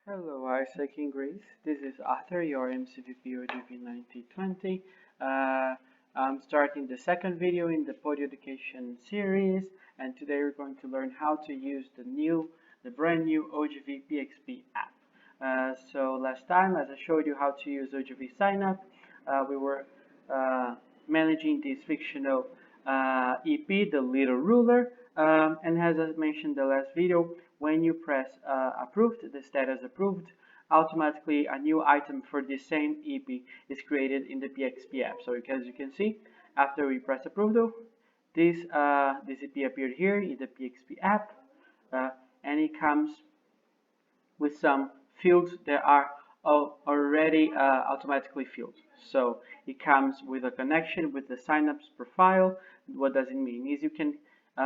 Hello, Isaac and Grace. This is Arthur, your MCVP OGV 2020. I'm starting the second video in the Podio Education series, and today we're going to learn how to use the brand new OGV PXP app. So last time, as I showed you how to use OGV signup, we were managing this fictional EP, the little ruler, and as I mentioned in the last video, when you press approved, the status approved, automatically a new item for the same EP is created in the PXP app. So as you can see, after we press approval, this EP appeared here in the PXP app, and it comes with some fields that are already automatically filled. So it comes with a connection with the signups profile. What does it mean? Is you can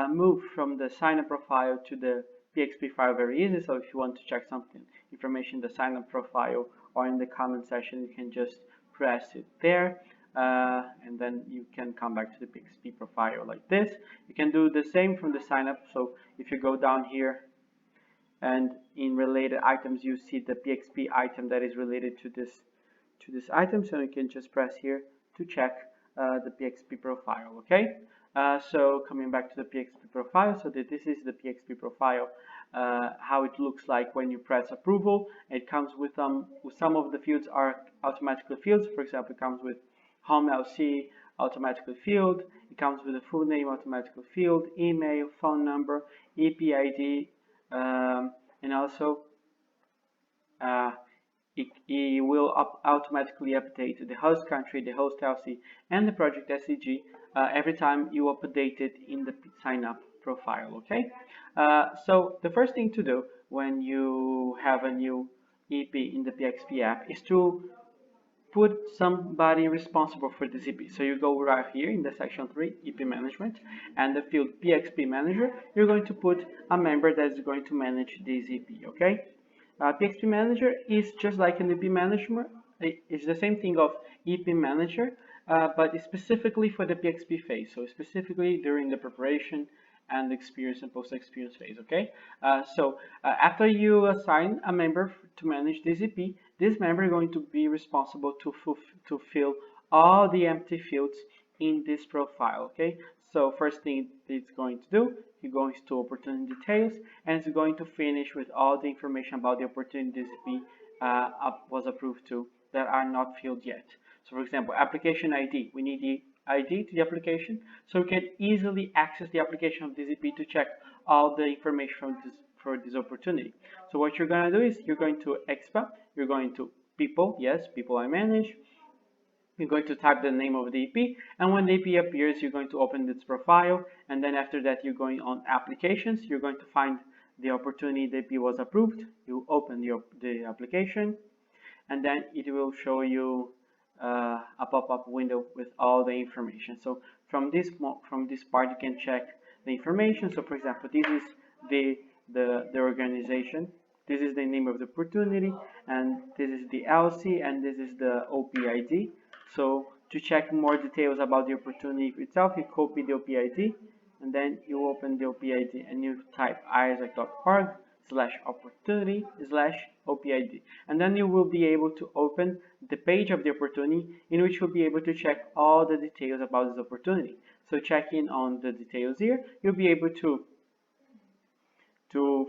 move from the signup profile to the PXP file very easy. So if you want to check something, information in the signup profile or in the comment section, you can just press it there. And then you can come back to the PXP profile like this. You can do the same from the signup. So if you go down here and in related items, you see the PXP item that is related to this item. So you can just press here to check the PXP profile. Okay. So coming back to the PXP profile, so this is the PXP profile, how it looks like when you press approval. It comes with some of the fields are automatically filled. For example, it comes with home LC automatically filled. It comes with a full name automatically filled, email, phone number, EP ID, and also it will automatically update the host country, the host LC, and the project SCG every time you update it in the sign up profile. Okay, so the first thing to do when you have a new EP in the PXP app is to put somebody responsible for this EP. So you go right here in the section 3, EP management, and the field PXP manager. You're going to put a member that is going to manage this EP. Okay. PXP manager is just like an EP manager. It's the same thing of EP manager, but it's specifically for the PXP phase. So specifically during the preparation and experience and post-experience phase. Okay. After you assign a member to manage this EP, this member is going to be responsible to fill all the empty fields in this profile. Okay. So first thing it's going to do, it goes to opportunity details, and it's going to finish with all the information about the opportunity this EP was approved to that are not filled yet. So for example, application ID, we need the ID to the application, so we can easily access the application of this EP to check all the information for this opportunity. So what you're going to do is you're going to expa, you're going to people, yes, people I manage. You're going to type the name of the EP, and when the EP appears, you're going to open its profile, and then after that, you're going on applications. You're going to find the opportunity the EP was approved. You open the application, and then it will show you a pop-up window with all the information. So from this part, you can check the information. So for example, this is the organization. This is the name of the opportunity, and this is the LC, and this is the OPID. So to check more details about the opportunity itself, you copy the OPID, and then you open the OPID and you type isaac.org/opportunity/OPID. And then you will be able to open the page of the opportunity in which you'll be able to check all the details about this opportunity. So checking on the details here, you'll be able to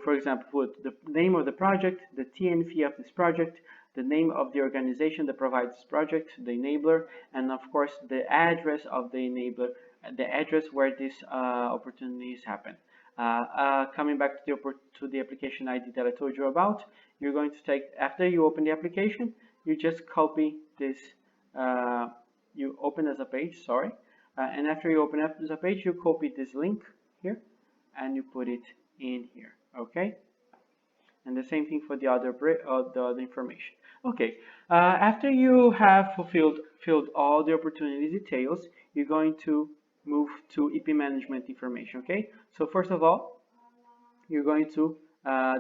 for example, put the name of the project, the TNF of this project, the name of the organization that provides this project, the enabler, and of course the address of the enabler, the address where this opportunity is happening. Coming back to the application ID that I told you about, you're going to take, after you open the application, you just copy this, you open as a page, sorry, and after you open up as a page, you copy this link here, and you put it in here. Okay, and the same thing for the other information. Okay, after you have filled all the opportunity details, you're going to move to EP management information. Okay, so first of all, you're going to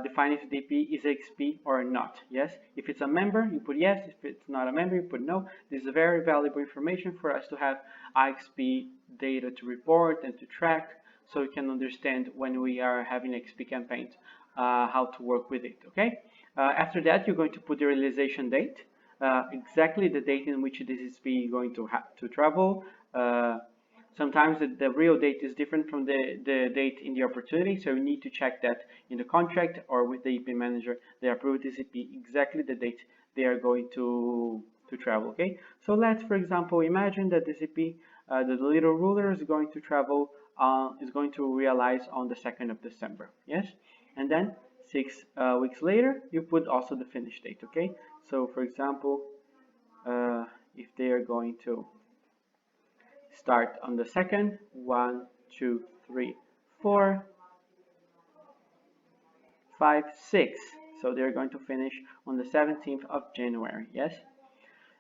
define if the EP is XP or not. Yes, if it's a member, you put yes. If it's not a member, you put no. This is very valuable information for us to have XP data to report and to track, so we can understand when we are having XP campaigns how to work with it. Okay, After that, you're going to put the realization date, exactly the date in which this is going to have to travel. Sometimes the real date is different from the date in the opportunity, so you need to check that in the contract or with the EP manager. They approve this EP exactly the date they are going to travel. Okay, so let's, for example, imagine that this EP, the little ruler, is going to travel, is going to realize on the 2nd of December. Yes, and then 6 weeks later, you put also the finish date. Okay, so for example, if they are going to start on the 2nd, 1, 2, 3, 4, 5, 6. So they're going to finish on the 17th of January. Yes.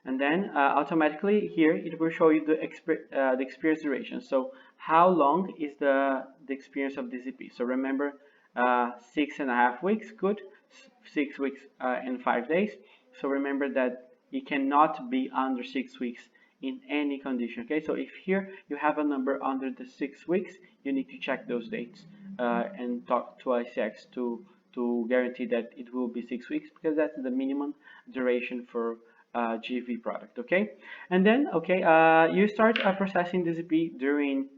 And then automatically here it will show you the experience duration. So how long is the experience of this EP? So remember, 6.5 weeks, good. 6 weeks and 5 days. So remember that it cannot be under 6 weeks in any condition. Okay, so if here you have a number under the 6 weeks, you need to check those dates and talk to ICX to guarantee that it will be 6 weeks, because that's the minimum duration for GV product. Okay, and then you start processing this EP during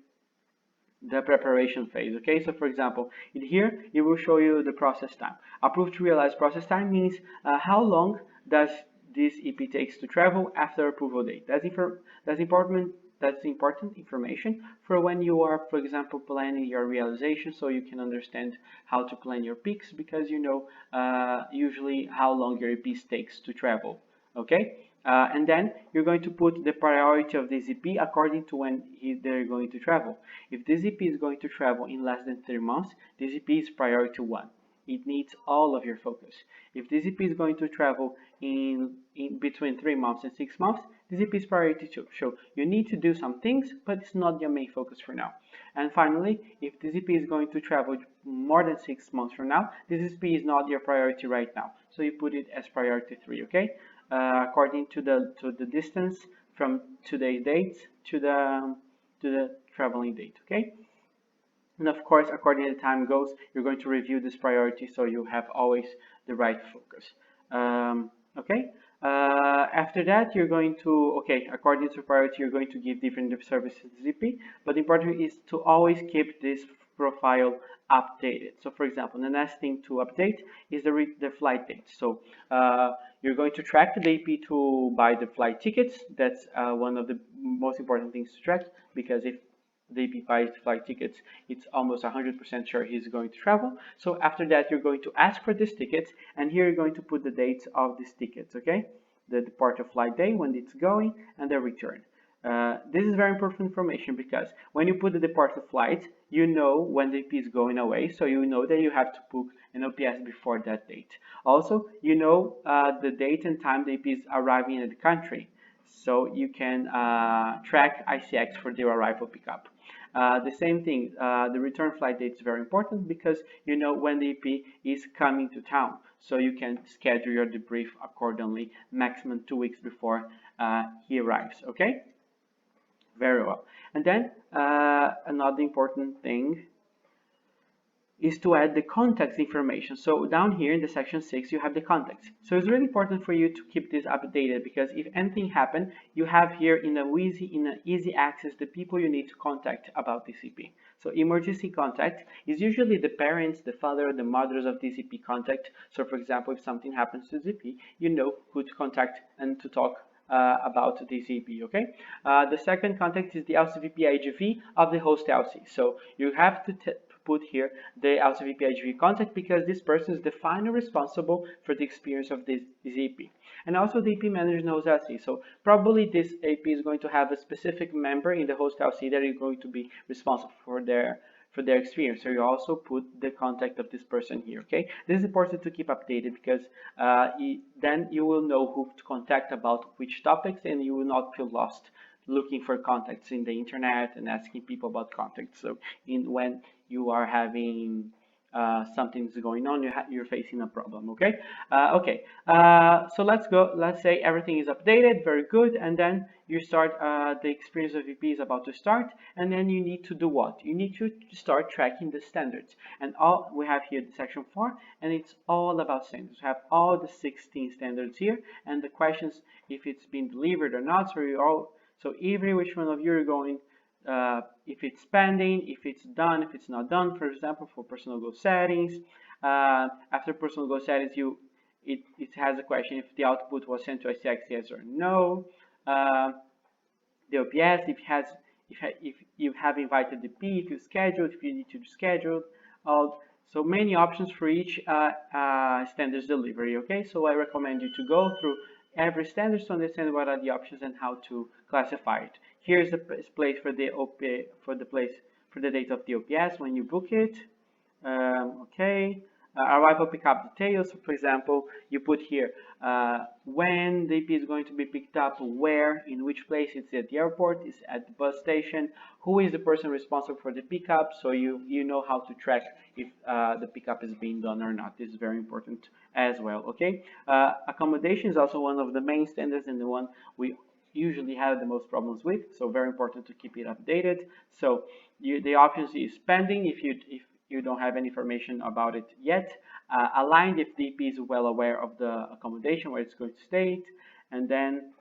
the preparation phase. Okay, so for example, in here it will show you the process time. Approved to realize process time means how long does this EP takes to travel after approval date. That's important information for when you are, for example, planning your realization, so you can understand how to plan your peaks, because you know usually how long your EPs takes to travel. Okay, and then you're going to put the priority of this EP according to when they're going to travel. If this EP is going to travel in less than 3 months, this EP is priority 1. It needs all of your focus. If this EP is going to travel in between 3 months and 6 months, this EP is priority 2. So you need to do some things, but it's not your main focus for now. And finally, if this EP is going to travel more than 6 months from now, this EP is not your priority right now. So you put it as priority 3, okay? According to the distance from today's date to the traveling date, okay? And of course, according to the time goes, you're going to review this priority so you have always the right focus. Okay. After that, you're going to, according to priority, you're going to give different services to ZP, but important is to always keep this profile updated. So for example, the next thing to update is the flight date. So you're going to track the AP to buy the flight tickets. That's one of the most important things to track, because if the AP buys flight tickets, it's almost 100% sure he's going to travel. So after that, you're going to ask for these tickets, and here you're going to put the dates of these tickets, okay? The departure flight day, when it's going, and the return. This is very important information, because when you put the departure flight, you know when the AP is going away, so you know that you have to book an OPS before that date. Also, you know the date and time the AP is arriving in the country, so you can track ICX for their arrival pickup. The same thing, the return flight date is very important, because you know when the EP is coming to town, so you can schedule your debrief accordingly, maximum 2 weeks before he arrives. Okay, very well. And then another important thing is to add the context information. So down here in the section 6, you have the context. So it's really important for you to keep this updated, because if anything happens, you have here in an easy access the people you need to contact about TCP. So emergency contact is usually the parents, the father, the mothers of TCP contact. So for example, if something happens to TCP, you know who to contact and to talk about TCP, okay? The second contact is the LCVP IGV of the host LC. So you have to put here the LCVP IGV contact, because this person is the final responsible for the experience of this AP. And also the AP manager knows LC. So probably this AP is going to have a specific member in the host LC that is going to be responsible for their experience. So you also put the contact of this person here, okay? This is important to keep updated, because then you will know who to contact about which topics, and you will not feel lost looking for contacts in the internet and asking people about contacts. So when you are having something's going on, you're facing a problem. Okay. So let's go. Let's say everything is updated, very good, and then you start. The experience of VP is about to start, and then you need to do what? You need to start tracking the standards. And all we have here, the section 4, and it's all about standards. We have all the 16 standards here, and the questions if it's been delivered or not. So every which one of you are going. If it's pending, if it's done, if it's not done. For example, for personal goal settings, after personal goal settings, it has a question if the output was sent to ICX, yes or no. The OPS, if you have invited the P, if you scheduled, if you need to schedule, so many options for each standards delivery. Okay, so I recommend you to go through every standard to understand what are the options and how to classify it. Here's the place for the date of the OPS when you book it. Okay. Arrival pickup details. So for example, you put here when the EP is going to be picked up, where, in which place. It's at the airport, it's at the bus station, who is the person responsible for the pickup, so you know how to track if the pickup is being done or not. This is very important as well. Okay. Accommodation is also one of the main standards and the one we usually have the most problems with, so very important to keep it updated. So the options is pending if you don't have any information about it yet. Aligned if the EP is well aware of the accommodation where it's going to stay, and then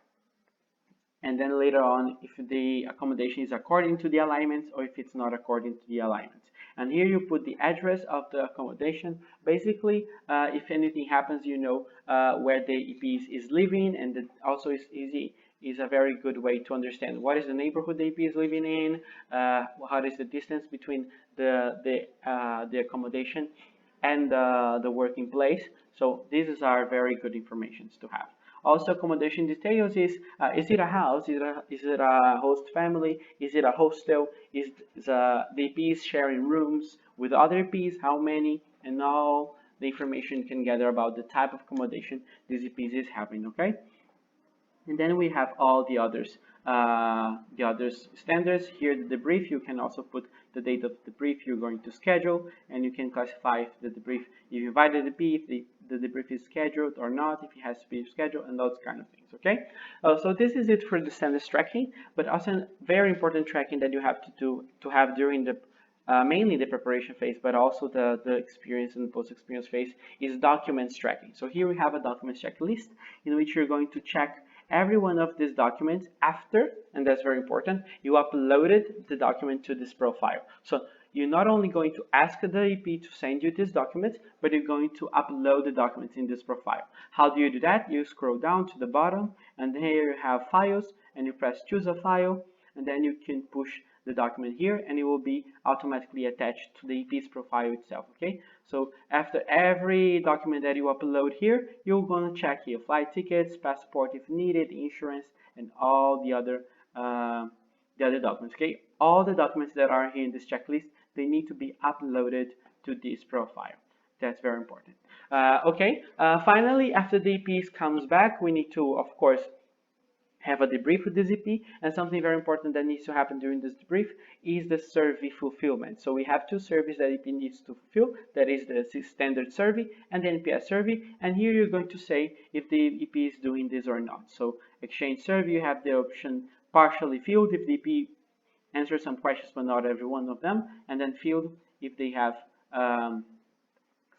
later on if the accommodation is according to the alignments or if it's not according to the alignments. And here you put the address of the accommodation. Basically, if anything happens, you know where the EP is living, and also is a very good way to understand what is the neighborhood the EP is living in, how is the distance between the accommodation and the working place. So these are very good informations to have. Also, accommodation details is it a house? Is it a host family? Is it a hostel? Is the EPs sharing rooms with other EPs? How many? And all the information you can gather about the type of accommodation these EPs is having. Okay. And then we have all the others standards. Here the debrief, you can also put the date of the debrief you're going to schedule, and you can classify if the debrief, if you invited the P, if the debrief is scheduled or not, if it has to be scheduled, and those kind of things. Okay, so this is it for the standards tracking, but also very important tracking that you have to have during the mainly the preparation phase, but also the experience and post-experience phase is documents tracking. So here we have a documents checklist in which you're going to check every one of these documents after, and that's very important, you uploaded the document to this profile. So you're not only going to ask the EP to send you this document, but you're going to upload the documents in this profile. How do you do that? You scroll down to the bottom, and here you have files, and you press choose a file, and then you can push the document here, and it will be automatically attached to the EP's profile itself. Okay, so after every document that you upload here, you're going to check here flight tickets, passport if needed, insurance, and all the other documents. Okay, all the documents that are here in this checklist, they need to be uploaded to this profile. That's very important. Finally, after the EPs comes back, we need to, of course, have a debrief with the EP, and something very important that needs to happen during this debrief is the survey fulfillment. So we have two surveys that EP needs to fulfill, that is the standard survey and the NPS survey, and here you're going to say if the EP is doing this or not. So exchange survey, you have the option partially filled if the EP answers some questions but not every one of them, and then filled if they have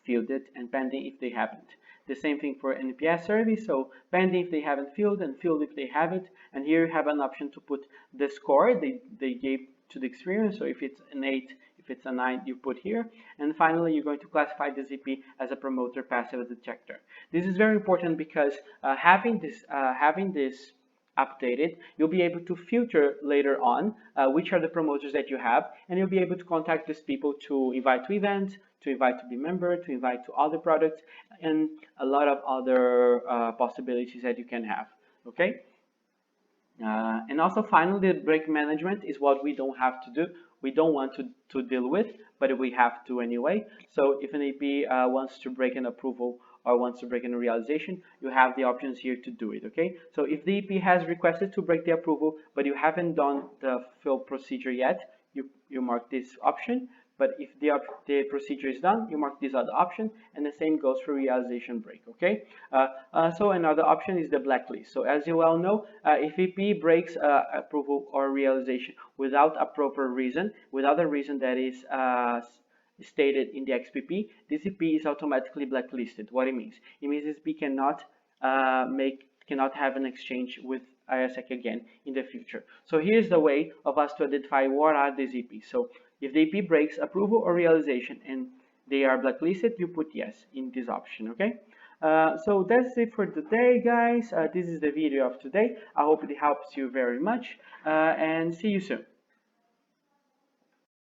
filled it, and pending if they haven't. The same thing for NPS survey, so pending if they haven't filled and filled if they haven't, and here you have an option to put the score they gave to the experience, so if it's an 8, if it's a 9, you put here, and finally you're going to classify the EP as a promoter passive detector. This is very important because having this updated, you'll be able to filter later on which are the promoters that you have, and you'll be able to contact these people to invite to events, to invite to be member, to invite to other products, and a lot of other possibilities that you can have. Okay. And also finally, the break management is what we don't have to do. We don't want to deal with, but we have to anyway. So if an EP wants to break an approval or wants to break in a realization, you have the options here to do it. Okay, so if the EP has requested to break the approval, but you haven't done the fill procedure yet, you mark this option. but if the procedure is done, you mark this other option, and the same goes for realization break. Okay. So another option is the blacklist. So as you well know, if EP breaks approval or realization without a proper reason, without a reason that is stated in the XPP, this EP is automatically blacklisted. What it means? It means this EP cannot have an exchange with ISEC again in the future. So here's the way of us to identify what are these EPs. So if the EP breaks approval or realization and they are blacklisted, you put yes in this option. Okay. So that's it for today, guys. This is the video of today. I hope it helps you very much, and see you soon.